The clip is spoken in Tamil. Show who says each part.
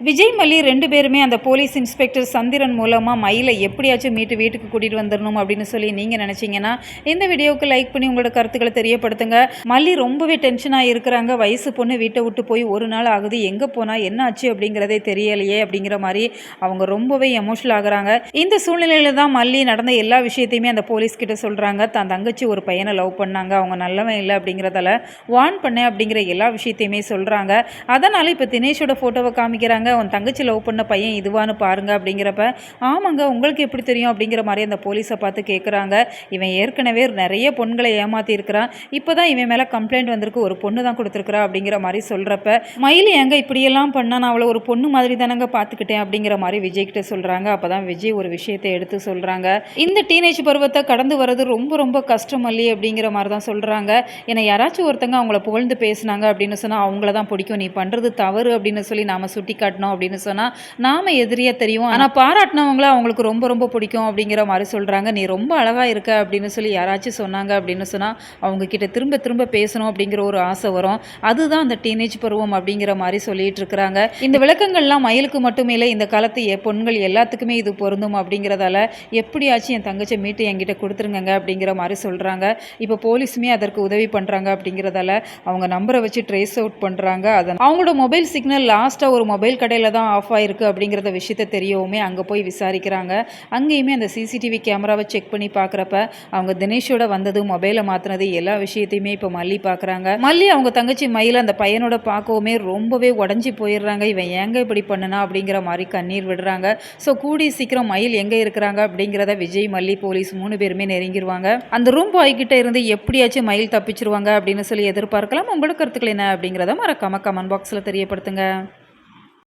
Speaker 1: விஜய் மல்லி 2 பேருமே அந்த போலீஸ் இன்ஸ்பெக்டர் சந்திரன் மூலமாக மயிலை எப்படியாச்சும் மீட்டு வீட்டுக்கு கூட்டிகிட்டு வந்துடணும் அப்படின்னு சொல்லி நீங்கள் நினச்சிங்கன்னா இந்த வீடியோவுக்கு லைக் பண்ணி உங்களோட கருத்துக்களை தெரியப்படுத்துங்க. மல்லி ரொம்பவே டென்ஷனாக இருக்கிறாங்க. வயசு பொண்ணு வீட்டை விட்டு போய் ஒரு நாள் ஆகுது, எங்கே போனால் என்ன ஆச்சு அப்படிங்கிறதே தெரியலையே அப்படிங்கிற மாதிரி அவங்க ரொம்பவே எமோஷனல் ஆகுறாங்க. இந்த சூழ்நிலையில தான் மல்லி நடந்த எல்லா விஷயத்தையுமே அந்த போலீஸ் கிட்ட சொல்கிறாங்க. தான் தங்கச்சி ஒரு பையனை லவ் பண்ணாங்க, அவங்க நல்லவன் இல்லை அப்படிங்கிறதால வார்ன் பண்ணேன் அப்படிங்கிற எல்லா விஷயத்தையுமே சொல்கிறாங்க. அதனால் இப்போ தினேஷோட ஃபோட்டோவை காமிக்கிறாங்க. உன் தங்கச்சி லவ் பண்ண பையன் இதுவான்னு பாருங்க அப்படிங்கிறப்ப, ஆமாங்க உங்களுக்கு எப்படி தெரியும் அப்படிங்கிற மாதிரி அந்த போலீஸை பார்த்து கேட்குறாங்க. இவன் ஏற்கனவே நிறைய பொண்களை ஏமாற்றி இருக்கிறான், இப்போ தான் இவன் மேலே கம்ப்ளைண்ட் வந்திருக்கு, ஒரு பொண்ணு தான் கொடுத்துருக்குறா அப்படிங்கிற மாதிரி சொல்கிறப்ப, மயில் ஏங்க இப்படியெல்லாம் பண்ணால் நான் அவளை ஒரு பொண்ணு மாதிரி தானங்க பார்த்துக்கிட்டேன் அப்படிங்கிற மாதிரி விஜய் கிட்ட சொல்கிறாங்க. அப்போ தான் விஜய் ஒரு விஷயத்தை எடுத்து சொல்கிறாங்க. இந்த டீனேஜ் பருவத்தை கடந்து வர்றது ரொம்ப ரொம்ப கஷ்டம் மல்லி அப்படிங்கிற மாதிரி தான் சொல்கிறாங்க. ஏன்னா யாராச்சும் ஒருத்தங்க அவங்கள புகழ்ந்து பேசுனாங்க அப்படின்னு சொன்னால் அவங்கள தான் பிடிக்கும், நீ பண்ணுறது தவறு அப்படின்னு சொல்லி நாம் சுட்டி காட்டணும் அப்படின்னு சொன்னால் நாம் எதிரியாக தெரியும், ஆனால் பாராட்டினவங்கள அவங்களுக்கு ரொம்ப ரொம்ப பிடிக்கும் அப்படிங்கிற மாதிரி சொல்கிறாங்க. நீ ரொம்ப அழகாக இருக்க அப்படின்னு சொல்லி யாராச்சும் சொன்னாங்க அப்படின்னு சொன்னால் அவங்கக்கிட்ட திரும்ப திரும்ப பேசணும் அப்படிங்கிற ஒரு ஆசை வரும். அதுதான் அந்த டீனேஜ் பருவம் அப்படிங்கிற மாதிரி சொல்லிட்டு இருக்கிறாங்க. இந்த விளக்கங்கள்லாம் மயிலுக்கு மட்டுமே இல்லை, இந்த காலத்து பொண்கள் எல்லாத்துக்குமே இது பொருந்தும் அப்படிங்கிறதால எப்படியாச்சும் என் தங்கச்சை மீட்டு என்கிட்ட கொடுத்துருங்க அப்படிங்கிற மாதிரி சொல்கிறாங்க. இப்போ போலீஸுமே அதற்கு உதவி பண்ணுறாங்க அப்படிங்கிறதால அவங்க நம்பரை வச்சு ட்ரேஸ் அவுட் பண்ணுறாங்க. அதன் அவங்களோட மொபைல் சிக்னல் லாஸ்ட்டாக ஒரு மொபைல் கடையில் தான் ஆஃப் ஆகிருக்கு அப்படிங்கிறத விஷயத்த தெரியவுமே அங்கே போய் விசாரிக்கிறாங்க. அங்கேயுமே அந்த சிசிடிவி கேமராவை செக் பண்ணி பார்க்குறப்ப அவங்க தினேஷோட வந்தது, மொபைலை மாற்றினது எல்லா விஷயத்தையுமே இப்போ மல்லி பார்க்குறாங்க. மல்லி அவங்க தங்கச்சி மயில அந்த பையனோட பார்க்கவுமே ரொம்பவே உடஞ்சி போயிடுறாங்க. இவன் ஏங்க இப்படி பண்ணுனா அப்படிங்கிற மாதிரி கண்ணீர் விடுறாங்க. ஸோ கூடி சீக்கிரம் மயில் எங்கே இருக்கிறாங்க அப்படிங்கிறத விஜய் மல்லி போலீஸ் 3 பேருமே நெருங்கிடுவாங்க. அந்த ரூம் பாய் கிட்ட இருந்து எப்படியாச்சும் மயில் தப்பிச்சிருவாங்க அப்படின்னு சொல்லி எதிர்பார்க்கலாம். உங்களோட கருத்துக்கள் என்ன அப்படிங்கிறத மறக்காம கமெண்ட் பாக்ஸில் தெரியப்படுத்துங்க.